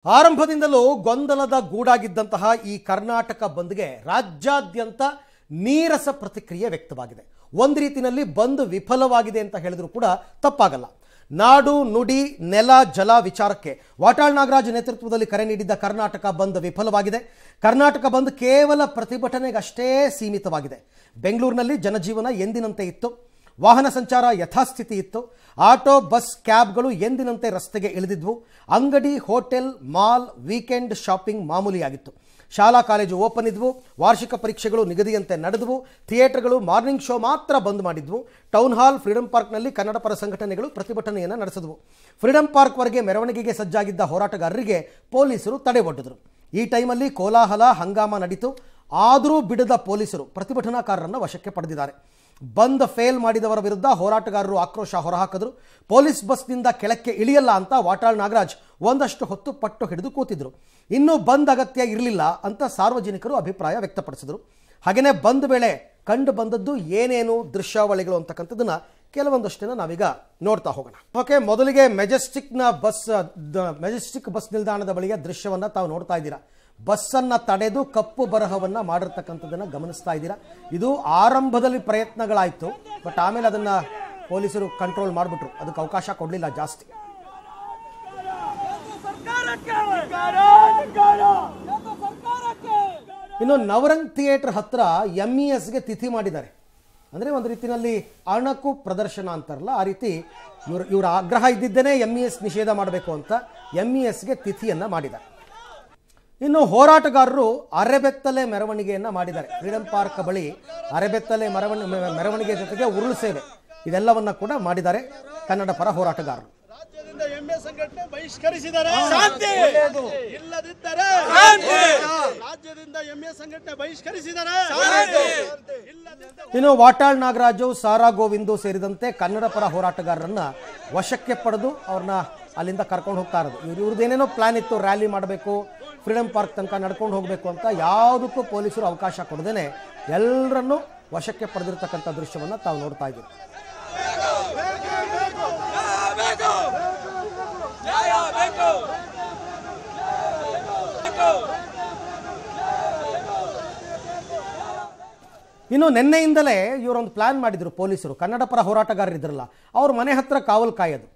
ಆರಂಭದಿಂದಲೂ ಗೊಂದಲದ ಗೂಡಾಗಿದ್ದಂತಹ ಈ ಕರ್ನಾಟಕ ಬಂದ್ಗೆ ರಾಜ್ಯಾದ್ಯಂತ ನೀರಸ ಪ್ರತಿಕ್ರಿಯೆ ವ್ಯಕ್ತವಾಗಿದೆ. ಒಂದು ರೀತಿಯಲ್ಲಿ ಬಂದ್ ವಿಫಲವಾಗಿದೆ ಅಂತ ಹೇಳಿದ್ರು ಕೂಡ ತಪ್ಪಾಗಲ್ಲ. ನಾಡು ನುಡಿ ನೆಲ ಜಲ ವಿಚಾರಕ್ಕೆ ವಾಟಾಳ್ ನಾಗರಾಜ್ ನೇತೃತ್ವದಲ್ಲಿ ಕರೆ ನೀಡಿದ್ದ ಕರ್ನಾಟಕ ಬಂದ್ ವಿಫಲವಾಗಿದೆ. ಕರ್ನಾಟಕ ಬಂದ್ ಕೇವಲ ಪ್ರತಿಭಟನೆಗಷ್ಟೇ ಸೀಮಿತವಾಗಿದೆ. ಬೆಂಗಳೂರಿನಲ್ಲಿ ಜನಜೀವನ ಎಂದಿನಂತೆ ಇತ್ತು. ವಾಹನ ಸಂಚಾರ ಯಥಾಸ್ಥಿತಿ ಇತ್ತು. ಆಟೋ ಬಸ್ ಕ್ಯಾಬ್ಗಳು ಎಂದಿನಂತೆ ರಸ್ತೆಗೆ ಇಳಿದಿದ್ವು. ಅಂಗಡಿ ಹೋಟೆಲ್ ಮಾಲ್ ವೀಕೆಂಡ್ ಶಾಪಿಂಗ್ ಮಾಮೂಲಿಯಾಗಿತ್ತು. ಶಾಲಾ ಕಾಲೇಜು ಓಪನ್ ಇದ್ವು. ವಾರ್ಷಿಕ ಪರೀಕ್ಷೆಗಳು ನಿಗದಿಯಂತೆ ನಡೆದವು. ಥಿಯೇಟರ್ಗಳು ಮಾರ್ನಿಂಗ್ ಶೋ ಮಾತ್ರ ಬಂದ್ ಮಾಡಿದ್ವು. ಟೌನ್ ಹಾಲ್ ಫ್ರೀಡಂ ಪಾರ್ಕ್ನಲ್ಲಿ ಕನ್ನಡ ಪರ ಸಂಘಟನೆಗಳು ಪ್ರತಿಭಟನೆಯನ್ನು ನಡೆಸಿದ್ವು. ಫ್ರೀಡಂ ಪಾರ್ಕ್ವರೆಗೆ ಮೆರವಣಿಗೆಗೆ ಸಜ್ಜಾಗಿದ್ದ ಹೋರಾಟಗಾರರಿಗೆ ಪೊಲೀಸರು ತಡೆ ಒಡ್ಡಿದ್ರು. ಈ ಟೈಮಲ್ಲಿ ಕೋಲಾಹಲ ಹಂಗಾಮ ನಡೀತು. ಆದರೂ ಬಿಡದ ಪೊಲೀಸರು ಪ್ರತಿಭಟನಾಕಾರರನ್ನು ವಶಕ್ಕೆ ಪಡೆದಿದ್ದಾರೆ. ಬಂದ್ ಫೇಲ್ ಮಾಡಿದವರ ವಿರುದ್ಧ ಹೋರಾಟಗಾರರು ಆಕ್ರೋಶ ಹೊರಹಾಕಿದ್ರು. ಪೊಲೀಸ್ ಬಸ್ನಿಂದ ಕೆಳಕ್ಕೆ ಇಳಿಯಲ್ಲ ಅಂತ ವಾಟಾಳ್ ನಾಗರಾಜ್ ಒಂದಷ್ಟು ಹೊತ್ತು ಪಟ್ಟು ಹಿಡಿದು ಕೂತಿದ್ರು. ಇನ್ನೂ ಬಂದ್ ಅಗತ್ಯ ಇರಲಿಲ್ಲ ಅಂತ ಸಾರ್ವಜನಿಕರು ಅಭಿಪ್ರಾಯ ವ್ಯಕ್ತಪಡಿಸಿದ್ರು. ಹಾಗೆಯೇ ಬಂದ್ ವೇಳೆ ಕಂಡು ಬಂದದ್ದು ಏನೇನು ದೃಶ್ಯಾವಳಿಗಳು ಅಂತಕ್ಕಂಥದ್ದನ್ನ ಕೆಲವೊಂದಷ್ಟನ್ನ ನಾವೀಗ ನೋಡ್ತಾ ಹೋಗೋಣ. ಓಕೆ, ಮೊದಲಿಗೆ ಮೆಜೆಸ್ಟಿಕ್ ಬಸ್ ನಿಲ್ದಾಣದ ಬಳಿಯ ದೃಶ್ಯವನ್ನ ತಾವು ನೋಡ್ತಾ ಇದ್ದೀರಾ. ಬಸ್ಸನ್ನು ತಡೆದು ಕಪ್ಪು ಬರಹವನ್ನ ಮಾಡಿರ್ತಕ್ಕಂಥದ್ದನ್ನು ಗಮನಿಸ್ತಾ ಇದ್ದೀರಾ. ಇದು ಆರಂಭದಲ್ಲಿ ಪ್ರಯತ್ನಗಳಾಯಿತು, ಬಟ್ ಆಮೇಲೆ ಅದನ್ನ ಪೊಲೀಸರು ಕಂಟ್ರೋಲ್ ಮಾಡಿಬಿಟ್ರು. ಅದಕ್ಕೆ ಅವಕಾಶ ಕೊಡಲಿಲ್ಲ ಜಾಸ್ತಿ. ಇನ್ನು ನವರಂಗ್ ಥಿಯೇಟರ್ ಹತ್ರ MESಗೆ ತಿಥಿ ಮಾಡಿದ್ದಾರೆ. ಅಂದರೆ ಒಂದು ರೀತಿಯಲ್ಲಿ ಅಣಕು ಪ್ರದರ್ಶನ ಅಂತಾರಲ್ಲ, ಆ ರೀತಿ ಇವರ ಆಗ್ರಹ ಇದ್ದಿದ್ದೇನೆ MES ನಿಷೇಧ ಮಾಡಬೇಕು ಅಂತ MESಗೆ ತಿಥಿಯನ್ನು ಮಾಡಿದ್ದಾರೆ. ಇನ್ನು ಹೋರಾಟಗಾರರು ಅರೆಬೆತ್ತಲೆ ಮೆರವಣಿಗೆಯನ್ನು ಮಾಡಿದ್ದಾರೆ. ಫ್ರೀಡಂ ಪಾರ್ಕ್ ಬಳಿ ಅರೆಬೆತ್ತಲೆ ಮೆರವಣಿಗೆ ಜೊತೆಗೆ ಉರುಳು ಸೇವೆ ಇದೆಲ್ಲವನ್ನ ಕೂಡ ಮಾಡಿದ್ದಾರೆ ಕನ್ನಡ ಪರ ಹೋರಾಟಗಾರರು. ಇನ್ನು ವಾಟಾಳ್ ನಾಗರಾಜು ಸಾರಾ ಗೋವಿಂದು ಸೇರಿದಂತೆ ಕನ್ನಡ ಪರ ಹೋರಾಟಗಾರರನ್ನ ವಶಕ್ಕೆ ಪಡೆದು ಅವ್ರನ್ನ ಅಲ್ಲಿಂದ ಕರ್ಕೊಂಡು ಹೋಗ್ತಾ ಇರೋದು. ಇವ್ರದ್ದೇನೇನೋ ಪ್ಲಾನ್ ಇತ್ತು, ರ್ಯಾಲಿ ಮಾಡಬೇಕು, ಫ್ರೀಡಂ ಪಾರ್ಕ್ ತನಕ ನಡ್ಕೊಂಡು ಹೋಗಬೇಕು ಅಂತ. ಯಾವುದಕ್ಕೂ ಪೊಲೀಸರು ಅವಕಾಶ ಕೊಡದೇನೆ ಎಲ್ಲರನ್ನೂ ವಶಕ್ಕೆ ಪಡೆದಿರ್ತಕ್ಕಂಥ ದೃಶ್ಯವನ್ನು ತಾವು ನೋಡ್ತಾ ಇದ್ದೀವಿ. ಇನ್ನು ನಿನ್ನೆಯಿಂದಲೇ ಇವರೊಂದು ಪ್ಲಾನ್ ಮಾಡಿದ್ರು ಪೊಲೀಸರು. ಕನ್ನಡ ಪರ ಹೋರಾಟಗಾರರಿದ್ರಲ್ಲ, ಅವ್ರ ಮನೆ ಹತ್ರ ಕಾವಲು ಕಾಯೋದು.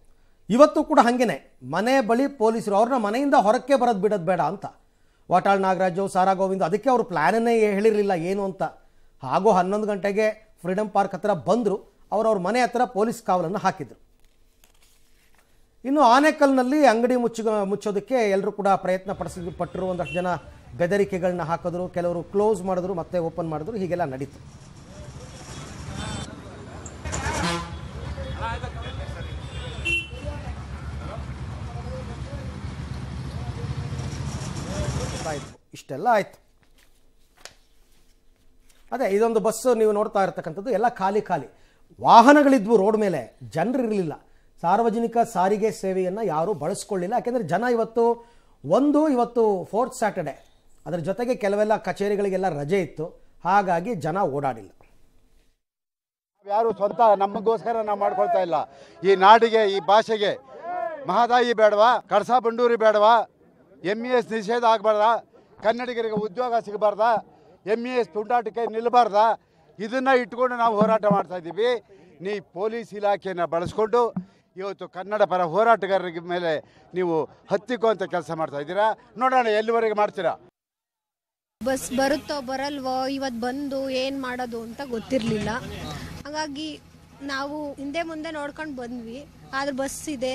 ಇವತ್ತು ಕೂಡ ಹಾಗೇನೆ ಮನೆ ಬಳಿ ಪೊಲೀಸರು ಅವ್ರನ್ನ ಮನೆಯಿಂದ ಹೊರಕ್ಕೆ ಬರೋದು ಬಿಡೋದು ಬೇಡ ಅಂತ. ವಾಟಾಳ್ ನಾಗರಾಜು ಸಾರಾ ಗೋವಿಂದ್ ಅದಕ್ಕೆ ಅವರು ಪ್ಲಾನನ್ನೇ ಹೇಳಿರಲಿಲ್ಲ ಏನು ಅಂತ. ಹಾಗೂ 11 ಗಂಟೆಗೆ ಫ್ರೀಡಂ ಪಾರ್ಕ್ ಹತ್ರ ಬಂದರು. ಅವ್ರವ್ರ ಮನೆ ಹತ್ರ ಪೊಲೀಸ್ ಕಾವಲನ್ನು ಹಾಕಿದ್ರು. ಇನ್ನು ಆನೇಕಲ್ನಲ್ಲಿ ಅಂಗಡಿ ಮುಚ್ಚೋದಕ್ಕೆ ಎಲ್ಲರೂ ಕೂಡ ಪ್ರಯತ್ನ ಪಟ್ಟರು. ಒಂದಷ್ಟು ಜನ ಬೆದರಿಕೆಗಳನ್ನ ಹಾಕಿದ್ರು, ಕೆಲವರು ಕ್ಲೋಸ್ ಮಾಡಿದ್ರು, ಮತ್ತೆ ಓಪನ್ ಮಾಡಿದ್ರು. ಹೀಗೆಲ್ಲ ನಡೀತು. ಇಷ್ಟೆಲ್ಲ ಆಯ್ತು. ಅದೇ ಇದೊಂದು ಬಸ್ಸು ನೀವು ನೋಡ್ತಾ ಇರತಕ್ಕಂಥದ್ದು ಎಲ್ಲ ಖಾಲಿ ವಾಹನಗಳಿದ್ವು ರೋಡ್ ಮೇಲೆ, ಜನರಿರಲಿಲ್ಲ. ಸಾರ್ವಜನಿಕ ಸಾರಿಗೆ ಸೇವೆಯನ್ನು ಯಾರೂ ಬಳಸ್ಕೊಳ್ಳಿಲ್ಲ. ಯಾಕೆಂದರೆ ಜನ ಇವತ್ತು 4th ಸ್ಯಾಟರ್ಡೆ, ಅದರ ಜೊತೆಗೆ ಕೆಲವೆಲ್ಲ ಕಚೇರಿಗಳಿಗೆಲ್ಲ ರಜೆ ಇತ್ತು. ಹಾಗಾಗಿ ಜನ ಓಡಾಡಿಲ್ಲ. ಯಾರು ಸ್ವಂತ ನಮಗೋಸ್ಕರ ನಾವು ಮಾಡ್ಕೊಳ್ತಾ ಇಲ್ಲ. ಈ ನಾಡಿಗೆ, ಈ ಭಾಷೆಗೆ ಮಹದಾಯಿ ಬೇಡವಾ, ಕಳಸಾ ಬಂಡೂರಿ ಬೇಡವಾ, MES ನಿಷೇಧ ಆಗಬಾರ್ದ, ಕನ್ನಡಿಗರಿಗೆ ಉದ್ಯೋಗ ಸಿಗಬಾರ್ದ, MES ತುಂಟಾಟಕ್ಕೆ ನಿಲ್ಲಬಾರ್ದ, ಇದನ್ನು ಇಟ್ಕೊಂಡು ನಾವು ಹೋರಾಟ ಮಾಡ್ತಾ ಇದ್ದೀವಿ. ಪೊಲೀಸ್ ಇಲಾಖೆಯನ್ನು ಬಳಸ್ಕೊಂಡು ಇವತ್ತು ಕನ್ನಡ ಪರ ಹೋರಾಟಗಾರರ ಮೇಲೆ ನೀವು ಹತ್ತಿಕ್ಕುವಂಥ ಕೆಲಸ ಮಾಡ್ತಾ ಇದ್ದೀರಾ. ನೋಡೋಣ ಎಲ್ಲಿವರೆಗೆ ಮಾಡ್ತೀರಾ. ಬಸ್ ಬರುತ್ತೋ ಬರಲ್ವೋ, ಇವತ್ತು ಬಂದು ಏನು ಮಾಡೋದು ಅಂತ ಗೊತ್ತಿರಲಿಲ್ಲ. ಹಾಗಾಗಿ ನಾವು ಹಿಂದೆ ಮುಂದೆ ನೋಡ್ಕೊಂಡು ಬಂದ್ವಿ. ಆದ್ರೆ ಬಸ್ ಇದೆ,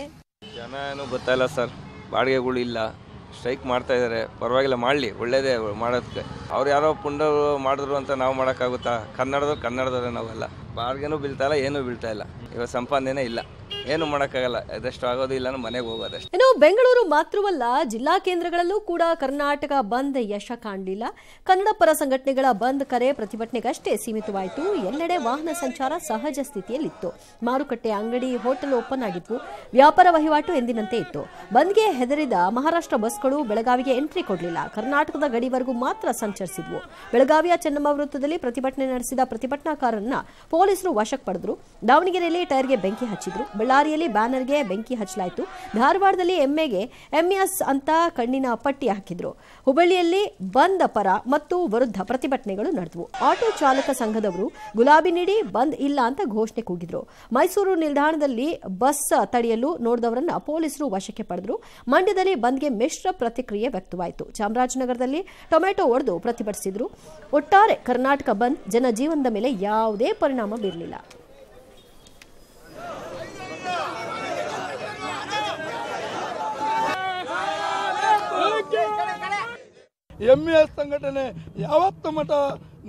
ಜನ ಏನು ಗೊತ್ತಾಯಿಲ್ಲ ಸರ್. ಬಾಡಿಗೆಗಳು ಇಲ್ಲ, ಸ್ಟ್ರೈಕ್ ಮಾಡ್ತಾ ಇದ್ದಾರೆ. ಪರವಾಗಿಲ್ಲ, ಮಾಡಲಿ, ಒಳ್ಳೇದೇ ಮಾಡೋದಕ್ಕೆ. ಅವ್ರು ಯಾರೋ ಪುಂಡರು ಮಾಡಿದ್ರು ಅಂತ ನಾವು ಮಾಡೋಕ್ಕಾಗುತ್ತಾ? ಕನ್ನಡದವ್ರೆ ನಾವೆಲ್ಲ. ಬಾಡಿಗೆನೂ ಬೀಳ್ತಾ ಇಲ್ಲ, ಏನೂ ಬೀಳ್ತಾ ಇಲ್ಲ. ಇವಾಗ ಸಂಪಾದನೆ ಇಲ್ಲ, ಏನು ಮಾಡೋಕ್ಕಾಗಲ್ಲ. ಅದಷ್ಟು ಆಗೋದು ಇಲ್ಲ, ಮನೆಗೆ ಹೋಗೋದಷ್ಟೇ. ಇನ್ನು ಬೆಂಗಳೂರು ಮಾತ್ರವಲ್ಲ, ಜಿಲ್ಲಾ ಕೇಂದ್ರಗಳಲ್ಲೂ ಕೂಡ ಕರ್ನಾಟಕ ಬಂದ್ ಯಶ ಕಾಣಲಿಲ್ಲ. ಕನ್ನಡ ಪರ ಸಂಘಟನೆಗಳ ಬಂದ್ ಕರೆ ಪ್ರತಿಭಟನೆಗಷ್ಟೇ ಸೀಮಿತವಾಯಿತು. ಎಲ್ಲೆಡೆ ವಾಹನ ಸಂಚಾರ ಸಹಜ ಸ್ಥಿತಿಯಲ್ಲಿತ್ತು. ಮಾರುಕಟ್ಟೆ, ಅಂಗಡಿ, ಹೋಟೆಲ್ ಓಪನ್ ಆಗಿದ್ವು. ವ್ಯಾಪಾರ ವಹಿವಾಟು ಎಂದಿನಂತೆ ಇತ್ತು. ಬಂದ್ಗೆ ಹೆದರಿದ ಮಹಾರಾಷ್ಟ್ರ ಬಸ್ಗಳು ಬೆಳಗಾವಿಗೆ ಎಂಟ್ರಿ ಕೊಡಲಿಲ್ಲ. ಕರ್ನಾಟಕದ ಗಡಿವರೆಗೂ ಮಾತ್ರ ಸಂಚರಿಸಿದ್ವು. ಬೆಳಗಾವಿಯ ಚೆನ್ನಮ್ಮ ವೃತ್ತದಲ್ಲಿ ಪ್ರತಿಭಟನೆ ನಡೆಸಿದ ಪ್ರತಿಭಟನಾಕಾರರನ್ನ ಪೊಲೀಸರು ವಶಕ್ಕೆ ಪಡೆದ್ರು. ದಾವಣಗೆರೆಯಲ್ಲಿ ಟೈರ್ಗೆ ಬೆಂಕಿ ಹಚ್ಚಿದ್ರು. ಬಳ್ಳಾರಿಯಲ್ಲಿ ಬ್ಯಾನರ್ಗೆ ಬೆಂಕಿ ಹಚ್ಚಲಾಯಿತು. ಧಾರವಾಡದಲ್ಲಿ ಎಮ್ಮೆಗೆ ಎಂಎಸ್ ಅಂತ ಕಣ್ಣಿನ ಪಟ್ಟಿ ಹಾಕಿದ್ರು. ಹುಬ್ಬಳ್ಳಿಯಲ್ಲಿ ಬಂದ್ ಪರ ಮತ್ತು ವಿರುದ್ಧ ಪ್ರತಿಭಟನೆಗಳು ನಡೆದವು. ಆಟೋ ಚಾಲಕ ಸಂಘದವರು ಗುಲಾಬಿ ನೀಡಿ ಬಂದ್ ಇಲ್ಲ ಅಂತ ಘೋಷಣೆ ಕೂಗಿದ್ರು. ಮೈಸೂರು ನಿಲ್ದಾಣದಲ್ಲಿ ಬಸ್ ತಡೆಯಲು ನೋಡಿದವರನ್ನ ಪೊಲೀಸರು ವಶಕ್ಕೆ ಪಡೆದರು. ಮಂಡ್ಯದಲ್ಲಿ ಬಂದ್ಗೆ ಮಿಶ್ರ ಪ್ರತಿಕ್ರಿಯೆ ವ್ಯಕ್ತವಾಯಿತು. ಚಾಮರಾಜನಗರದಲ್ಲಿ ಟೊಮೆಟೊ ಒಡೆದು ಪ್ರತಿಭಟಿಸಿದ್ರು. ಒಟ್ಟಾರೆ ಕರ್ನಾಟಕ ಬಂದ್ ಜನಜೀವನದ ಮೇಲೆ ಯಾವುದೇ ಪರಿಣಾಮ ಬೀರಲಿಲ್ಲ. ಎಂಇಎಸ್ ಸಂಘಟನೆ ಯಾವತ್ತ ಮಠ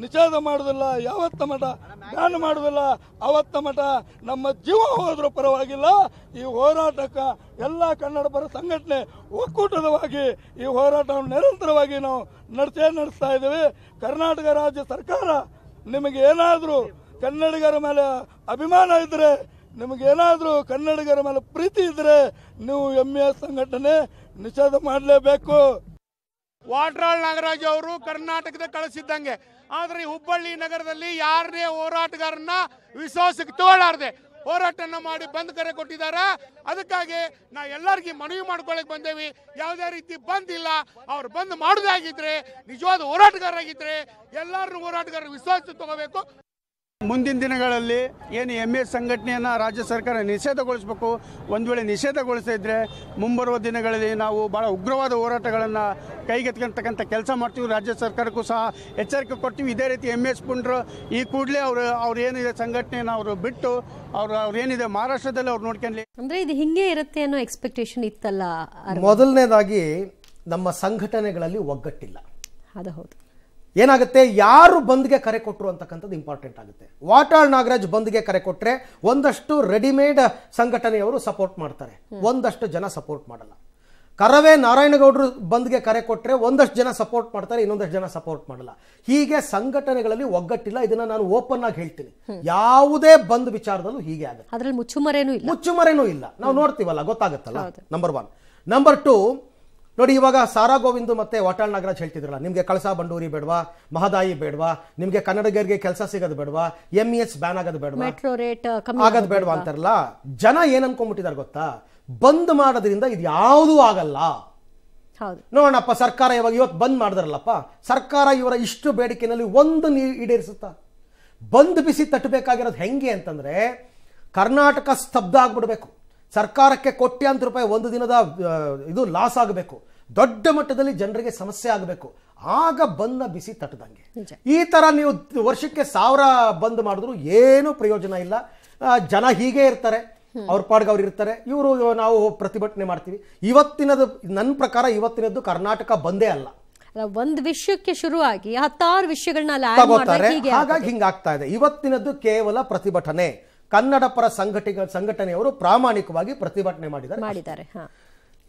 ನಿಷೇಧ ಮಾಡುವುದಿಲ್ಲ, ಯಾವತ್ತ ಮಠ ಬ್ಯಾನ್ ಮಾಡುವುದಿಲ್ಲ, ಅವತ್ತ ಮಠ ನಮ್ಮ ಜೀವ ಹೋದ್ರೂ ಪರವಾಗಿಲ್ಲ. ಈ ಹೋರಾಟಕ್ಕೆ ಎಲ್ಲ ಕನ್ನಡ ಪರ ಸಂಘಟನೆ ಒಕ್ಕೂಟದವಾಗಿ ಈ ಹೋರಾಟವನ್ನು ನಿರಂತರವಾಗಿ ನಾವು ನಡೆಸ್ತಾ ಇದ್ದೇವೆ. ಕರ್ನಾಟಕ ರಾಜ್ಯ ಸರ್ಕಾರ ನಿಮಗೆ ಏನಾದರೂ ಕನ್ನಡಿಗರ ಮೇಲೆ ಅಭಿಮಾನ ಇದ್ದರೆ, ನಿಮಗೇನಾದರೂ ಕನ್ನಡಿಗರ ಮೇಲೆ ಪ್ರೀತಿ ಇದ್ದರೆ ನೀವು ಎಂಇಎಸ್ ಸಂಘಟನೆ ನಿಷೇಧ ಮಾಡಲೇಬೇಕು. ವಾಟಾಳ್ ನಾಗರಾಜ್ ಅವರು ಕರ್ನಾಟಕದ ಕಳಿಸಿದ್ದಂಗೆ, ಆದ್ರೆ ಹುಬ್ಬಳ್ಳಿ ನಗರದಲ್ಲಿ ಯಾರನ್ನೇ ಹೋರಾಟಗಾರನ್ನ ವಿಶ್ವಾಸಕ್ಕೆ ತಗೊಳ್ಳಾರ್ದೆ ಹೋರಾಟನ ಮಾಡಿ ಬಂದ್ ಕರೆ ಕೊಟ್ಟಿದ್ದಾರೆ. ಅದಕ್ಕಾಗಿ ನಾ ಎಲ್ಲರಿಗೂ ಮನವಿ ಮಾಡ್ಕೊಳಕ್ ಬಂದೇವಿ. ಯಾವುದೇ ರೀತಿ ಬಂದ್ ಇಲ್ಲ. ಅವ್ರು ಬಂದ್ ಮಾಡುದಾಗಿದ್ರೆ, ನಿಜವಾದ ಹೋರಾಟಗಾರರಾಗಿದ್ರೆ ಎಲ್ಲರೂ ಹೋರಾಟಗಾರರ ವಿಶ್ವಾಸ ತಗೋಬೇಕು. ಮುಂದಿನ ದಿನಗಳಲ್ಲಿ ಏನು ಎಂಇಎಸ್ ಸಂಘಟನೆಯನ್ನು ರಾಜ್ಯ ಸರ್ಕಾರ ನಿಷೇಧಗೊಳಿಸಬೇಕು. ಒಂದು ವೇಳೆ ನಿಷೇಧಗೊಳಿಸದೇ ಇದ್ದರೆ ಮುಂಬರುವ ದಿನಗಳಲ್ಲಿ ನಾವು ಭಾಳ ಉಗ್ರವಾದ ಹೋರಾಟಗಳನ್ನು ಕೈಗೆತ್ಕೊಂತಕ್ಕಂಥ ಕೆಲಸ ಮಾಡ್ತೀವಿ. ರಾಜ್ಯ ಸರ್ಕಾರಕ್ಕೂ ಸಹ ಎಚ್ಚರಿಕೆ ಕೊಡ್ತೀವಿ. ಇದೇ ರೀತಿ ಎಂಇಎಸ್ ಪುಂಡ್ರು ಈ ಕೂಡಲೇ ಅವ್ರು ಏನಿದೆ ಸಂಘಟನೆಯನ್ನು ಅವರು ಬಿಟ್ಟು ಅವ್ರೇನಿದೆ ಮಹಾರಾಷ್ಟ್ರದಲ್ಲಿ ಅವ್ರು ನೋಡ್ಕೊಂಡ್ಲಿ. ಅಂದ್ರೆ ಇದು ಹಿಂಗೆ ಇರುತ್ತೆ ಅನ್ನೋ ಎಕ್ಸ್ಪೆಕ್ಟೇಷನ್ ಇತ್ತಲ್ಲ. ಮೊದಲನೇದಾಗಿ ನಮ್ಮ ಸಂಘಟನೆಗಳಲ್ಲಿ ಒಗ್ಗಟ್ಟಿಲ್ಲ. ಅದು ಹೌದು. ಏನಾಗುತ್ತೆ, ಯಾರು ಬಂದ್ಗೆ ಕರೆ ಕೊಟ್ಟರು ಅಂತಕ್ಕಂಥದ್ದು ಇಂಪಾರ್ಟೆಂಟ್ ಆಗುತ್ತೆ. ವಾಟಾಳ್ ನಾಗರಾಜ್ ಬಂದ್ಗೆ ಕರೆ ಕೊಟ್ಟರೆ ಒಂದಷ್ಟು ರೆಡಿಮೇಡ್ ಸಂಘಟನೆಯವರು ಸಪೋರ್ಟ್ ಮಾಡ್ತಾರೆ, ಒಂದಷ್ಟು ಜನ ಸಪೋರ್ಟ್ ಮಾಡಲ್ಲ. ಕರವೇ ನಾರಾಯಣಗೌಡರು ಬಂದ್ಗೆ ಕರೆ ಕೊಟ್ಟರೆ ಒಂದಷ್ಟು ಜನ ಸಪೋರ್ಟ್ ಮಾಡ್ತಾರೆ, ಇನ್ನೊಂದಷ್ಟು ಜನ ಸಪೋರ್ಟ್ ಮಾಡಲ್ಲ. ಹೀಗೆ ಸಂಘಟನೆಗಳಲ್ಲಿ ಒಗ್ಗಟ್ಟಿಲ್ಲ. ಇದನ್ನ ನಾನು ಓಪನ್ ಆಗಿ ಹೇಳ್ತೀನಿ. ಯಾವುದೇ ಬಂದ್ ವಿಚಾರದಲ್ಲೂ ಹೀಗೆ ಆಗುತ್ತೆ. ಅದ್ರಲ್ಲಿ ಮುಚ್ಚುಮರೇನೂ ಇಲ್ಲ. ನಾವು ನೋಡ್ತೀವಲ್ಲ, ಗೊತ್ತಾಗುತ್ತಲ್ಲ. ನಂಬರ್ 1. ನಂಬರ್ 2, ನೋಡಿ, ಇವಾಗ ಸಾರಾ ಗೋವಿಂದ್ ಮತ್ತೆ ವಾಟಾಳ್ ನಾಗರಾಜ್ ಹೇಳ್ತಿದ್ರಲ್ಲ, ನಿಮಗೆ ಕಳಸಾ ಬಂಡೂರಿ ಬೇಡವಾ, ಮಹದಾಯಿ ಬೇಡವಾ, ನಿಮಗೆ ಕನ್ನಡಿಗರಿಗೆ ಕೆಲಸ ಸಿಗೋದು ಬೇಡವಾ, ಎಂಇಎಸ್ ಬ್ಯಾನ್ ಆಗೋದು ಬೇಡವಾ, ಮೆಟ್ರೋ ರೇಟ್ ಆಗೋದು ಬೇಡವಾ ಅಂತಾರಲ್ಲ. ಜನ ಏನ್ ಅನ್ಕೊಂಡ್ಬಿಟ್ಟಿದ್ದಾರೆ ಗೊತ್ತಾ, ಬಂದ್ ಮಾಡೋದ್ರಿಂದ ಇದು ಯಾವುದೂ ಆಗಲ್ಲ. ನೋಡೋಣಪ್ಪ, ಸರ್ಕಾರ ಇವತ್ತು ಬಂದ್ ಮಾಡಿದ್ರಲ್ಲಪ್ಪ, ಸರ್ಕಾರ ಇವರ ಇಷ್ಟು ಬೇಡಿಕೆನಲ್ಲಿ ಒಂದು ಈಡೇರಿಸುತ್ತಾ? ಬಂದ್ ಬಿಸಿ ತಟ್ಟಬೇಕಾಗಿರೋದು ಹೆಂಗೆ ಅಂತಂದ್ರೆ, ಕರ್ನಾಟಕ ಸ್ತಬ್ಧ ಆಗ್ಬಿಡ್ಬೇಕು. ಸರ್ಕಾರಕ್ಕೆ ಕೋಟ್ಯಾಂತರ ರೂಪಾಯಿ ಒಂದು ದಿನದ ಇದು ಲಾಸ್ ಆಗಬೇಕು. ದೊಡ್ಡ ಮಟ್ಟದಲ್ಲಿ ಜನರಿಗೆ ಸಮಸ್ಯೆ ಆಗಬೇಕು. ಆಗ ಬಂದ ಬಿಸಿ ತಟ್ಟದಂಗೆ. ಈ ತರ ನೀವು ವರ್ಷಕ್ಕೆ 1000 ಬಂದ್ ಮಾಡಿದ್ರು ಏನು ಪ್ರಯೋಜನ ಇಲ್ಲ. ಜನ ಹೀಗೆ ಇರ್ತಾರೆ, ಅವ್ರ ಪಾಡ್ಗೆ ಅವ್ರು ಇರ್ತಾರೆ. ಇವರು ನಾವು ಪ್ರತಿಭಟನೆ ಮಾಡ್ತೀವಿ. ಇವತ್ತಿನದು ನನ್ನ ಪ್ರಕಾರ ಇವತ್ತಿನದ್ದು ಕರ್ನಾಟಕ ಬಂದೇ ಅಲ್ಲ. ಒಂದು ವಿಷಯಕ್ಕೆ ಶುರುವಾಗಿ 10 ವಿಷಯಗಳನ್ನ ತಗೋತಾರೆ. ಹಾಗಾಗಿ ಹಿಂಗಾಗ್ತಾ ಇದೆ. ಇವತ್ತಿನದ್ದು ಕೇವಲ ಪ್ರತಿಭಟನೆ. ಕನ್ನಡ ಪರ ಸಂಘಟನೆಯವರು ಪ್ರಾಮಾಣಿಕವಾಗಿ ಪ್ರತಿಭಟನೆ ಮಾಡಿದ್ದಾರೆ.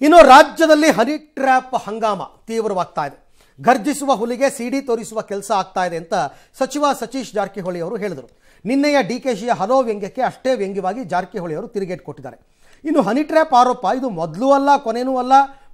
ಇನ್ನು ರಾಜ್ಯದಲ್ಲಿ ಹನಿ ಟ್ರ್ಯಾಪ್ ಹಂಗಾಮ ತೀವ್ರವಾಗ್ತಾ ಇದೆ. ಗರ್ಜಿಸುವ ಹುಲಿಗೆ ಸಿಡಿ ತೋರಿಸುವ ಕೆಲಸ ಆಗ್ತಾ ಇದೆ ಅಂತ ಸಚಿವ ಸತೀಶ್ ಜಾರಕಿಹೊಳಿ ಅವರು ಹೇಳಿದರು. ನಿನ್ನೆಯ ಡಿಕೆಶಿಯ ಹಲವು ವ್ಯಂಗ್ಯಕ್ಕೆ ಅಷ್ಟೇ ವ್ಯಂಗ್ಯವಾಗಿ ಜಾರಕಿಹೊಳಿ ಅವರು ತಿರುಗೇಟ್ ಕೊಟ್ಟಿದ್ದಾರೆ. ಇನ್ನು ಹನಿ ಟ್ರ್ಯಾಪ್ ಆರೋಪ ಇದು ಮೊದಲು ಅಲ್ಲ, ಕೊನೆನೂ ಅಲ್ಲ,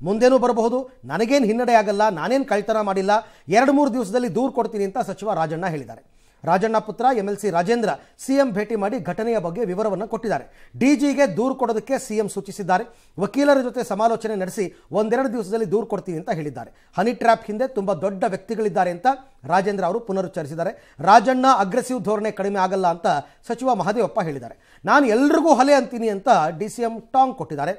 ಮುಂದೇನೂ ಬರಬಹುದು. ನನಗೇನು ಹಿನ್ನಡೆ ಆಗಲ್ಲ, ನಾನೇನು ಕಳ್ತನ ಮಾಡಿಲ್ಲ, 2-3 ದಿವಸದಲ್ಲಿ ದೂರು ಕೊಡ್ತೀನಿ ಅಂತ ಸಚಿವ ರಾಜಣ್ಣ ಹೇಳಿದ್ದಾರೆ. ರಾಜಣ್ಣ ಪುತ್ರ MLC ರಾಜೇಂದ್ರ ಸಿಎಂ ಭೇಟಿ ಮಾಡಿ ಘಟನೆಯ ಬಗ್ಗೆ ವಿವರವನ್ನು ಕೊಟ್ಟಿದ್ದಾರೆ. ಡಿಜಿಗೆ ದೂರು ಕೊಡೋದಕ್ಕೆ ಸಿಎಂ ಸೂಚಿಸಿದ್ದಾರೆ. ವಕೀಲರ ಜೊತೆ ಸಮಾಲೋಚನೆ ನಡೆಸಿ 1-2 ದಿವಸದಲ್ಲಿ ದೂರು ಕೊಡ್ತೀನಿ ಅಂತ ಹೇಳಿದ್ದಾರೆ. ಹನಿ ಟ್ರ್ಯಾಪ್ ಹಿಂದೆ ತುಂಬಾ ದೊಡ್ಡ ವ್ಯಕ್ತಿಗಳಿದ್ದಾರೆ ಅಂತ ರಾಜೇಂದ್ರ ಅವರು ಪುನರುಚ್ಚರಿಸಿದ್ದಾರೆ. ರಾಜಣ್ಣ ಅಗ್ರೆಸಿವ್ ಧೋರಣೆ ಕಡಿಮೆ ಆಗಲ್ಲ ಅಂತ ಸಚಿವ ಮಹದೇವಪ್ಪ ಹೇಳಿದ್ದಾರೆ. ನಾನು ಎಲ್ರಿಗೂ ಹಲೆ ಅಂತೀನಿ ಅಂತ DCM ಟಾಂಗ್ ಕೊಟ್ಟಿದ್ದಾರೆ.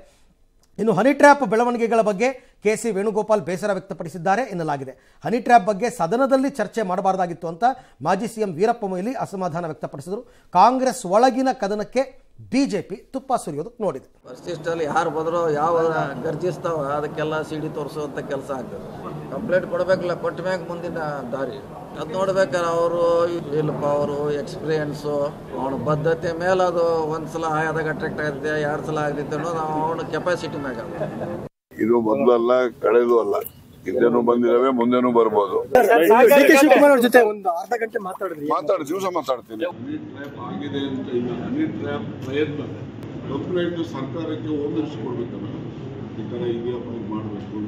ಇನ್ನು ಹನಿ ಟ್ರ್ಯಾಪ್ ಬೆಳವಣಿಗೆಗಳ ಬಗ್ಗೆ KC ವೇಣುಗೋಪಾಲ್ ಬೇಸರ ವ್ಯಕ್ತಪಡಿಸಿದ್ದಾರೆ ಎನ್ನಲಾಗಿದೆ. ಹನಿ ಟ್ರ್ಯಾಪ್ ಬಗ್ಗೆ ಸದನದಲ್ಲಿ ಚರ್ಚೆ ಮಾಡಬಾರದಾಗಿತ್ತು ಅಂತ ಮಾಜಿ ಸಿಎಂ ವೀರಪ್ಪ ಮೊಯ್ಲಿ ಅಸಮಾಧಾನ ವ್ಯಕ್ತಪಡಿಸಿದರು. ಕಾಂಗ್ರೆಸ್ ಒಳಗಿನ ಕದನಕ್ಕೆ ಬಿಜೆಪಿ ತುಪ್ಪ ಸುರಿಯೋದಕ್ಕೆ ನೋಡಿದೆ. ಪರಿಶಿಷ್ಟಲ್ಲಿ ಯಾರು ಬಂದರೂ ಯಾವ ಗರ್ಜಿಸ್ತಾವ ಅದಕ್ಕೆಲ್ಲ ಸಿಡಿ ತೋರಿಸುವಂಥ ಕೆಲಸ ಆಗ್ತದೆ. ಕಂಪ್ಲೇಂಟ್ ಕೊಡಬೇಕಲ್ಲ, ಕೊಟ್ಟ ಮ್ಯಾಗ ಮುಂದಿನ ದಾರಿ ಅದು ನೋಡ್ಬೇಕಾರೆ ಅವರು ಇಲ್ಲಪ್ಪ, ಅವರು ಎಕ್ಸ್ಪೀರಿಯನ್ಸು ಅವನ ಬದ್ಧತೆ ಮೇಲೆ ಅದು ಒಂದ್ಸಲ ಆದಾಗ ಅಟ್ರಾಕ್ಟ್ ಆಗುತ್ತೆ, 2 ಸಲ ಆಗತ್ತೆ ಅನ್ನೋದು ಅವನ ಕೆಪಾಸಿಟಿ ಮ್ಯಾಗ. ಇದು ಮೊದಲಲ್ಲ, ಕಳೆದು ಅಲ್ಲ, ಹಿಂದೆನೂ ಬಂದಿದ್ದಾವೆ, ಮುಂದೆನೂ ಬರ್ಬೋದು. ಮಾತಾಡಿ ದಿವಸ ಮಾತಾಡ್ತೀನಿ. ಆಗಿದೆ ಅಂತ ಇಲ್ಲ. ಹನಿ ಟ್ರ್ಯಾಪ್ ಪ್ರಯತ್ನ ಕಂಪ್ಲೇಂಟ್ ಸರ್ಕಾರಕ್ಕೆ ಹೋಗಿಸ್ಕೊಡ್ಬೇಕಲ್ಲ, ಈ ತರ ಇದೆಯಪ್ಪ, ಇದು ಮಾಡಬೇಕು.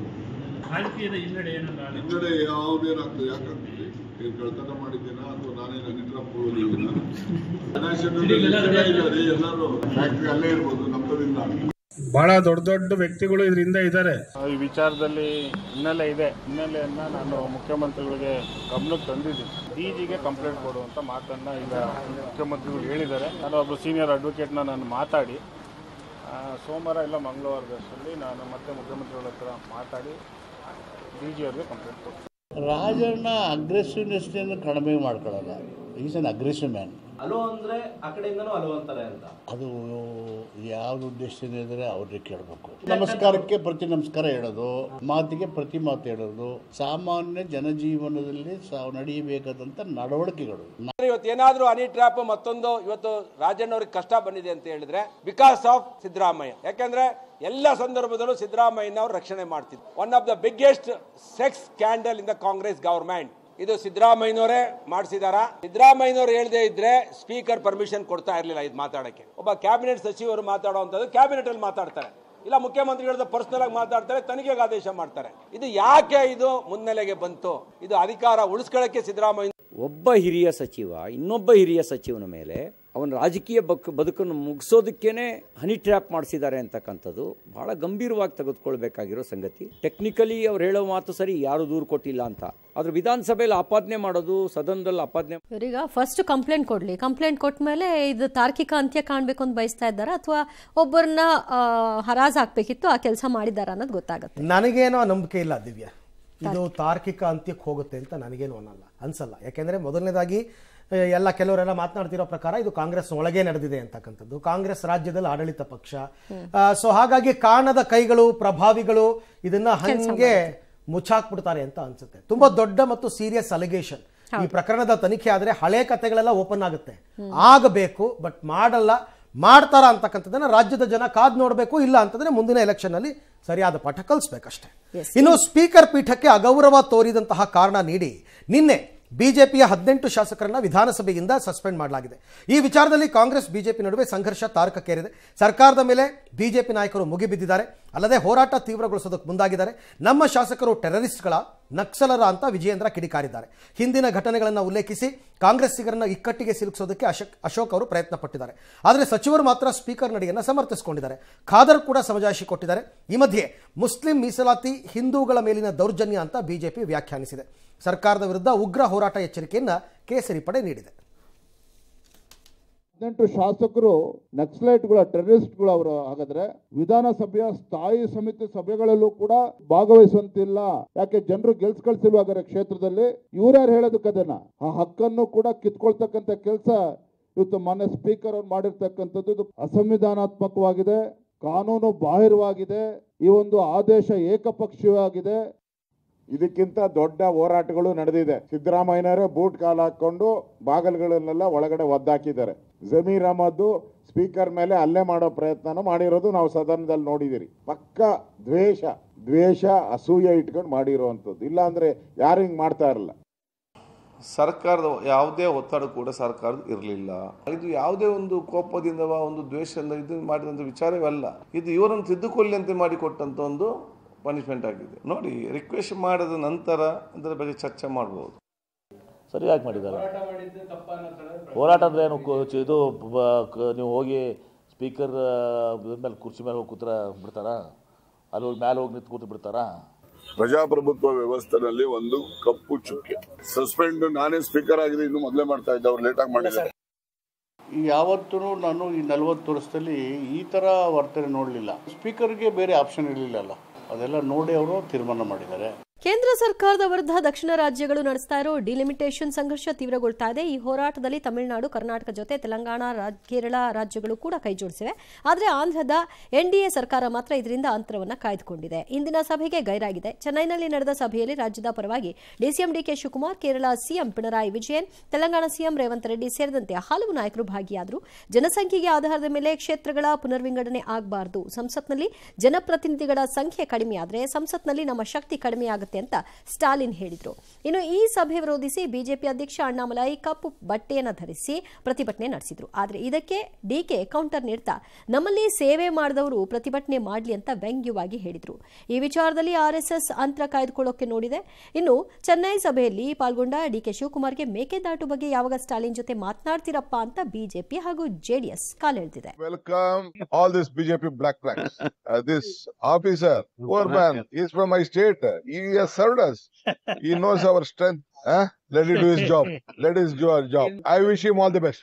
ಹಿನ್ನಡೆ ಯಾವುದೇನಾಗ್ತದೆ, ಯಾಕಾಗ್ತದೆ ಏನ್ ಕಳ್ತನ ಮಾಡಿದ್ದೀನ ಅಥವಾ ನಾನೇನು ಅನಿಟ್ರಾಪ್ ಇದ್ದಾರೆ ಎಲ್ಲರೂ ಫ್ಯಾಕ್ಟ್ರಿ ಅಲ್ಲೇ ಇರ್ಬೋದು ನಮ್ಮದಿಲ್ಲ. ಬಹಳ ದೊಡ್ಡ ದೊಡ್ಡ ವ್ಯಕ್ತಿಗಳು ಇದರಿಂದ ಇದ್ದಾರೆ. ಈ ವಿಚಾರದಲ್ಲಿ ಹಿನ್ನೆಲೆಯನ್ನ ನಾನು ಮುಖ್ಯಮಂತ್ರಿಗಳಿಗೆ ಗಮನಕ್ಕೆ ತಂದಿದ್ದೀನಿ. ಡಿಜಿಗೆ ಕಂಪ್ಲೇಂಟ್ ಕೊಡುವಂತ ಮಾತನ್ನ ಈಗ ಮುಖ್ಯಮಂತ್ರಿಗಳು ಹೇಳಿದ್ದಾರೆ. ನಾನು ಒಬ್ಬ ಸೀನಿಯರ್ ಅಡ್ವೊಕೇಟ್ನ ನಾನು ಮಾತಾಡಿ ಸೋಮವಾರ ಇಲ್ಲ ಮಂಗಳವಾರದಷ್ಟರಲ್ಲಿ ನಾನು ಮತ್ತೆ ಮುಖ್ಯಮಂತ್ರಿಗಳ ಹತ್ರ ಮಾತಾಡಿ ಡಿಜಿ ಅವರಿಗೆ ಕಂಪ್ಲೇಂಟ್ ಕೊಡ್ತೀನಿ. ರಾಜಣ್ಣ ಅಗ್ರೆಸಿವ್ನೆಸ್ನ ಕಡಿಮೆ ಮಾಡ್ಕೊಳ್ಳಲ್ಲ. Is an aggressive man. ಅಲೋ ಅಂದರೆ ಆ ಕಡೆಯಿಂದನೂ ಅಲೋ ಅಂತಾರೆ ಅಂತ. ಅದು ಯಾವ್ದು ಉದ್ದೇಶದಿಂದ ಇದ್ರೆ ಅವ್ರಿಗೆ ಕೇಳಬೇಕು. ನಮಸ್ಕಾರಕ್ಕೆ ಪ್ರತಿ ನಮಸ್ಕಾರ ಹೇಳೋದು, ಮಾತಿಗೆ ಪ್ರತಿ ಮಾತು ಹೇಳೋದು ಸಾಮಾನ್ಯ ಜನಜೀವನದಲ್ಲಿ ನಡೆಯಬೇಕಾದಂಥ ನಡವಳಿಕೆಗಳು. ಇವತ್ತು ಏನಾದರೂ ಹನಿ ಟ್ರ್ಯಾಪ್ ಮತ್ತೊಂದು ಇವತ್ತು ರಾಜಣ್ಣವ್ರಿಗೆ ಕಷ್ಟ ಬಂದಿದೆ ಅಂತ ಹೇಳಿದ್ರೆ ಬಿಕಾಸ್ ಆಫ್ ಸಿದ್ದರಾಮಯ್ಯ. ಯಾಕಂದ್ರೆ ಎಲ್ಲ ಸಂದರ್ಭದಲ್ಲೂ ಸಿದ್ದರಾಮಯ್ಯನವ್ರು ರಕ್ಷಣೆ ಮಾಡ್ತಿದ್ರು. One of the biggest sex scandal in the Congress government ಇದು ಸಿದ್ದರಾಮಯ್ಯನವರೇ ಮಾಡಿಸಿದಾರ. ಸಿದ್ದರಾಮಯ್ಯನವರು ಹೇಳದೇ ಇದ್ರೆ ಸ್ಪೀಕರ್ ಪರ್ಮಿಷನ್ ಕೊಡ್ತಾ ಇರಲಿಲ್ಲ ಇದು ಮಾತಾಡಕ್ಕೆ. ಒಬ್ಬ ಕ್ಯಾಬಿನೆಟ್ ಸಚಿವರು ಮಾತಾಡುವಂಥದ್ದು ಕ್ಯಾಬಿನೆಟ್ ಅಲ್ಲಿ ಮಾತಾಡ್ತಾರೆ, ಇಲ್ಲ ಮುಖ್ಯಮಂತ್ರಿಗಳ ಪರ್ಸನಲ್ ಆಗಿ ಮಾತಾಡ್ತಾರೆ, ತನಿಖೆಗೆ ಆದೇಶ ಮಾಡ್ತಾರೆ. ಇದು ಯಾಕೆ ಇದು ಮುನ್ನೆಲೆಗೆ ಬಂತು? ಇದು ಅಧಿಕಾರ ಉಳಿಸ್ಕೊಳ್ಳಕ್ಕೆ ಸಿದ್ದರಾಮಯ್ಯ ಒಬ್ಬ ಹಿರಿಯ ಸಚಿವ ಇನ್ನೊಬ್ಬ ಹಿರಿಯ ಸಚಿವನ ಮೇಲೆ ಅವನ ರಾಜಕೀಯ ಬದುಕನ್ನು ಮುಗಿಸೋದಕ್ಕೇನೆ ಹನಿ ಟ್ರ್ಯಾಪ್ ಮಾಡಿಸಿದ್ದಾರೆ ಅಂತಕ್ಕಂಥದ್ದು ಬಹಳ ಗಂಭೀರವಾಗಿ ತೆಗೆದುಕೊಳ್ಬೇಕಾಗಿರೋ ಸಂಗತಿ. ಟೆಕ್ನಿಕಲಿ ಅವ್ರು ಹೇಳೋ ಮಾತು ಸರಿ, ಯಾರು ದೂರು ಕೊಟ್ಟಿಲ್ಲ ಅಂತ, ಆದ್ರೆ ವಿಧಾನಸಭೆಯಲ್ಲಿ ಆಪಾದನೆ ಮಾಡೋದು, ಸದನದಲ್ಲಿ ಆಪಾದನೆ. ಇವರೀಗ ಫಸ್ಟ್ ಕಂಪ್ಲೇಂಟ್ ಕೊಡ್ಲಿ, ಕಂಪ್ಲೇಂಟ್ ಕೊಟ್ಟ ಮೇಲೆ ಇದು ತಾರ್ಕಿಕ ಅಂತ್ಯ ಕಾಣಬೇಕು ಅಂತ ಬಯಸ್ತಾ ಇದ್ದಾರಾ ಅಥವಾ ಒಬ್ಬರನ್ನ ಹರಾಜ್ ಹಾಕ್ಬೇಕಿತ್ತು ಆ ಕೆಲಸ ಮಾಡಿದಾರ ಅನ್ನೋದು ಗೊತ್ತಾಗುತ್ತೆ. ನನಗೇನೋ ನಂಬಿಕೆ ಇಲ್ಲ ದಿವ್ಯಾ, ಇದು ತಾರ್ಕಿಕ ಅಂತ್ಯಕ್ಕೆ ಹೋಗುತ್ತೆ ಅಂತ ನನಗೇನು ಅನ್ಸಲ್ಲ. ಯಾಕೆಂದ್ರೆ ಮೊದಲನೇದಾಗಿ ಕೆಲವರೆಲ್ಲ ಮಾತನಾಡ್ತಿರೋ ಪ್ರಕಾರ ಇದು ಕಾಂಗ್ರೆಸ್ ಒಳಗೆ ನಡೆದಿದೆ ಅಂತಕ್ಕಂಥದ್ದು. ಕಾಂಗ್ರೆಸ್ ರಾಜ್ಯದಲ್ಲಿ ಆಡಳಿತ ಪಕ್ಷ, ಸೊ ಹಾಗಾಗಿ ಕಾಣದ ಕೈಗಳು, ಪ್ರಭಾವಿಗಳು ಇದನ್ನ ಹಂಗೆ ಮುಚ್ಚಾಕ್ಬಿಡ್ತಾರೆ ಅಂತ ಅನ್ಸುತ್ತೆ. ತುಂಬಾ ದೊಡ್ಡ ಮತ್ತು ಸೀರಿಯಸ್ ಅಲಿಗೇಷನ್. ಈ ಪ್ರಕರಣದ ತನಿಖೆ ಆದ್ರೆ ಹಳೆ ಕಥೆಗಳೆಲ್ಲ ಓಪನ್ ಆಗುತ್ತೆ, ಆಗಬೇಕು. ಬಟ್ ಮಾಡಲ್ಲ, ಮಾಡ್ತಾರ ಅಂತಕ್ಕಂಥದ್ದನ್ನ ರಾಜ್ಯದ ಜನ ಕಾದ್ ನೋಡಬೇಕು. ಇಲ್ಲ ಅಂತಂದ್ರೆ ಮುಂದಿನ ಎಲೆಕ್ಷನ್ ಅಲ್ಲಿ ಸರಿಯಾದ ಪಾಠ ಕಲಿಸ್ಬೇಕಷ್ಟೇ. ಇನ್ನು ಸ್ಪೀಕರ್ ಪೀಠಕ್ಕೆ ಅಗೌರವ ತೋರಿದಂತಹ ಕಾರಣ ನೀಡಿ ನಿನ್ನೆ ಬಿಜೆಪಿಯ 18 ಶಾಸಕರನ್ನ ವಿಧಾನಸಭೆಯಿಂದ ಸಸ್ಪೆಂಡ್ ಮಾಡಲಾಗಿದೆ. ಈ ವಿಚಾರದಲ್ಲಿ ಕಾಂಗ್ರೆಸ್ ಬಿಜೆಪಿ ನಡುವೆ ಸಂಘರ್ಷ ತಾರಕಕ್ಕೇರಿದೆ. ಸರ್ಕಾರದ ಮೇಲೆ ಬಿಜೆಪಿ ನಾಯಕರು ಮುಗಿಬಿದ್ದಿದ್ದಾರೆ. ಅಲ್ಲದೆ ಹೋರಾಟ ತೀವ್ರಗೊಳಿಸೋದಕ್ಕೆ ಮುಂದಾಗಿದ್ದಾರೆ. ನಮ್ಮ ಶಾಸಕರು ಟೆರರಿಸ್ಟ್ಗಳ, ನಕ್ಸಲರ ಅಂತ ವಿಜಯೇಂದ್ರ ಕಿಡಿಕಾರಿದ್ದಾರೆ. ಹಿಂದಿನ ಘಟನೆಗಳನ್ನು ಉಲ್ಲೇಖಿಸಿ ಕಾಂಗ್ರೆಸ್ಸಿಗರನ್ನ ಇಕ್ಕಟ್ಟಿಗೆ ಸಿಲುಕಿಸೋದಕ್ಕೆ ಅಶೋಕ್ ಅವರು ಪ್ರಯತ್ನ ಪಟ್ಟಿದ್ದಾರೆ. ಆದರೆ ಸಚಿವರು ಮಾತ್ರ ಸ್ಪೀಕರ್ ನಡೆಯನ್ನು ಸಮರ್ಥಿಸಿಕೊಂಡಿದ್ದಾರೆ. ಖಾದರ್ ಕೂಡ ಸಮಜಾಯಿಷಿ ಕೊಟ್ಟಿದ್ದಾರೆ. ಈ ಮಧ್ಯೆ ಮುಸ್ಲಿಂ ಮೀಸಲಾತಿ ಹಿಂದೂಗಳ ಮೇಲಿನ ದೌರ್ಜನ್ಯ ಅಂತ ಬಿಜೆಪಿ ವ್ಯಾಖ್ಯಾನಿಸಿದೆ. ಸರ್ಕಾರದ ವಿರುದ್ಧ ಉಗ್ರ ಹೋರಾಟ ಎಚ್ಚರಿಕೆಯನ್ನ ಕೇಸರಿ ಪಡೆ ನೀಡಿದೆ. 18 ಶಾಸಕರು ನಕ್ಸಲೈಟ್ಗಳ, ಟೆರರಿಸ್ಟ್ಗಳು ಅವರು. ಹಾಗಾದ್ರೆ ವಿಧಾನಸಭೆಯ ಸ್ಥಾಯಿ ಸಮಿತಿ ಸಭೆಗಳಲ್ಲೂ ಕೂಡ ಭಾಗವಹಿಸುವಂತಿಲ್ಲ. ಯಾಕೆ ಜನರು ಗೆಲ್ಸ್ ಕಳ್ಸಿಲ್ವ ಹಾಗಾದ್ರೆ ಕ್ಷೇತ್ರದಲ್ಲಿ? ಇವ್ರ್ಯಾರು ಹೇಳೋದಕ್ಕೆ ಅದನ್ನ? ಆ ಹಕ್ಕನ್ನು ಕೂಡ ಕಿತ್ಕೊಳ್ತಕ್ಕಂಥ ಕೆಲಸ ಇವತ್ತು ಮಾನ್ಯ ಸ್ಪೀಕರ್ ಅವ್ರು ಮಾಡಿರ್ತಕ್ಕಂಥದ್ದು ಇದು ಅಸಂವಿಧಾನಾತ್ಮಕವಾಗಿದೆ, ಕಾನೂನು ಬಾಹಿರವಾಗಿದೆ. ಈ ಒಂದು ಆದೇಶ ಏಕಪಕ್ಷೀಯವಾಗಿದೆ. ಇದಕ್ಕಿಂತ ದೊಡ್ಡ ಹೋರಾಟಗಳು ನಡೆದಿದೆ. ಸಿದ್ದರಾಮಯ್ಯನವರೇ ಬೂಟ್ ಕಾಲು ಹಾಕೊಂಡು ಬಾಗಿಲುಗಳನ್ನೆಲ್ಲ ಒಳಗಡೆ ಒದ್ದಾಕಿದ್ದಾರೆ. ಜಮೀರ್ ಅಹಮದ್ ಸ್ಪೀಕರ್ ಮೇಲೆ ಹಲ್ಲೆ ಮಾಡೋ ಪ್ರಯತ್ನ ಮಾಡಿರೋದು ನಾವು ಸದನದಲ್ಲಿ ನೋಡಿದಿರಿ. ಪಕ್ಕ ದ್ವೇಷ ಅಸೂಯೆ ಇಟ್ಕೊಂಡು ಮಾಡಿರುವಂಥದ್ದು. ಇಲ್ಲ ಅಂದ್ರೆ ಯಾರು ಹಿಂಗೆ ಮಾಡ್ತಾ ಇರಲ್ಲ. ಸರ್ಕಾರದ ಯಾವುದೇ ಒತ್ತಡ ಕೂಡ ಸರ್ಕಾರದ ಇರಲಿಲ್ಲ. ಇದು ಯಾವುದೇ ಒಂದು ಕೋಪದಿಂದ ಒಂದು ದ್ವೇಷದಿಂದ ಇದು ಮಾಡಿದಂಥ ವಿಚಾರವಲ್ಲ. ಇದು ಇವರನ್ನು ತಿದ್ದುಕೊಳ್ಳಿ ಅಂತ ಮಾಡಿಕೊಟ್ಟಂತ ಒಂದು ಪನಿಷ್ಮೆಂಟ್ ಆಗಿದೆ. ನೋಡಿ, ರಿಕ್ವೆಸ್ಟ್ ಮಾಡಿದ ನಂತರ ಅದರ ಬಗ್ಗೆ ಚರ್ಚೆ ಮಾಡ್ಬೋದು. ಸರಿಯಾಗಿ ಮಾಡಿದ್ದಾರೆ. ಹೋರಾಟ ಅಂದ್ರೆ ಏನು? ಇದು ನೀವು ಹೋಗಿ ಸ್ಪೀಕರ್ ಮೇಲೆ ಕುರ್ಚಿ ಮೇಲೆ ಹೋಗಿ ಕೂತ್ರ ಬಿಡ್ತಾರಾ? ಅಲ್ಲಿ ಹೋಗಿ ಮೇಲೆ ಹೋಗಿ ನಿಂತು ಕೂತು ಬಿಡ್ತಾರಾ? ಪ್ರಜಾಪ್ರಭುತ್ವ ವ್ಯವಸ್ಥೆನಲ್ಲಿ ಒಂದು ಕಪ್ಪು ಚುಕ್ಕೆ. ಸಸ್ಪೆಂಡ್ ನಾನೇ ಸ್ಪೀಕರ್ ಆಗಿದೆ ಇನ್ನು ಮೊದಲೇ ಮಾಡ್ತಾ ಇದ್ದೆ, ಅವ್ರು ಲೇಟ್ ಆಗಿ ಮಾಡಿದ್ದಾರೆ. ಯಾವತ್ತೂ ನಾನು ಈ 40 ವರ್ಷದಲ್ಲಿ ಈ ತರ ವರ್ತನೆ ನೋಡಲಿಲ್ಲ. ಸ್ಪೀಕರ್ಗೆ ಬೇರೆ ಆಪ್ಷನ್ ಇರಲಿಲ್ಲ. ಅದೆಲ್ಲ ನೋಡಿ ಅವರು ತೀರ್ಮಾನ ಮಾಡಿದ್ದಾರೆ. ಕೇಂದ್ರ ಸರ್ಕಾರದ ವಿರುದ್ಧ ದಕ್ಷಿಣ ರಾಜ್ಯಗಳು ನಡೆಸ್ತಾ ಇರೋ ಡಿಲಿಮಿಟೇಷನ್ ಸಂಘರ್ಷ ತೀವ್ರಗೊಳ್ತಾ ಇದೆ. ಈ ಹೋರಾಟದಲ್ಲಿ ತಮಿಳುನಾಡು, ಕರ್ನಾಟಕ ಜೊತೆ ತೆಲಂಗಾಣ, ಕೇರಳ ರಾಜ್ಯಗಳು ಕೂಡ ಕೈಜೋಡಿಸಿವೆ. ಆದರೆ ಆಂಧ್ರದ ಎನ್ಡಿಎ ಸರ್ಕಾರ ಮಾತ್ರ ಇದರಿಂದ ಅಂತರವನ್ನು ಕಾಯ್ದುಕೊಂಡಿದೆ. ಇಂದಿನ ಸಭೆಗೆ ಗೈರಾಗಿದೆ. ಚೆನ್ನೈನಲ್ಲಿ ನಡೆದ ಸಭೆಯಲ್ಲಿ ರಾಜ್ಯದ ಪರವಾಗಿ DCM DK Shivakumar, Kerala CM Pinarayi Vijayan, Telangana CM Revanth Reddy ಸೇರಿದಂತೆ ಹಲವು ನಾಯಕರು ಭಾಗಿಯಾದರು. ಜನಸಂಖ್ಯೆಗೆ ಆಧಾರದ ಮೇಲೆ ಕ್ಷೇತ್ರಗಳ ಪುನರ್ವಿಂಗಡಣೆ ಆಗಬಾರದು. ಸಂಸತ್ನಲ್ಲಿ ಜನಪ್ರತಿನಿಧಿಗಳ ಸಂಖ್ಯೆ ಕಡಿಮೆಯಾದರೆ ಸಂಸತ್ನಲ್ಲಿ ನಮ್ಮ ಶಕ್ತಿ ಕಡಿಮೆಯಾಗುತ್ತೆ ಆಗತ್ತೆ ಅಂತ ಸ್ಟಾಲಿನ್ ಹೇಳಿದ್ರು. ಇನ್ನು ಈ ಸಭೆ ವಿರೋಧಿಸಿ ಬಿಜೆಪಿ ಅಧ್ಯಕ್ಷ ಅಣ್ಣಾಮಲೈ ಕಪ್ಪು ಬಟ್ಟೆಯನ್ನು ಧರಿಸಿ ಪ್ರತಿಭಟನೆ ನಡೆಸಿದ್ರು. ಆದರೆ ಇದಕ್ಕೆ ಡಿಕೆ ಕೌಂಟರ್ ನೀಡ್ತಾ ನಮ್ಮಲ್ಲಿ ಸೇವೆ ಮಾಡಿದವರು ಪ್ರತಿಭಟನೆ ಮಾಡಲಿ ಅಂತ ವ್ಯಂಗ್ಯವಾಗಿ ಹೇಳಿದ್ರು. ಈ ವಿಚಾರದಲ್ಲಿ ಆರ್ಎಸ್ಎಸ್ ಅಂತರ ಕಾಯ್ದುಕೊಳ್ಳೋಕೆ ನೋಡಿದೆ. ಇನ್ನು ಚೆನ್ನೈ ಸಭೆಯಲ್ಲಿ ಪಾಲ್ಗೊಂಡ ಡಿಕೆ ಶಿವಕುಮಾರ್ಗೆ ಮೇಕೆದಾಟು ಬಗ್ಗೆ ಯಾವಾಗ ಸ್ಟಾಲಿನ್ ಜೊತೆ ಮಾತನಾಡ್ತಿರಪ್ಪ ಅಂತ ಬಿಜೆಪಿ ಹಾಗೂ JDS ಕಾಲೆಳೆದಿದೆ. Welcome all this BJP black flags. This officer, poor man, he is from my state. He has served us. He knows our strength. Let him do his job. Let him do our job. I wish him all the best.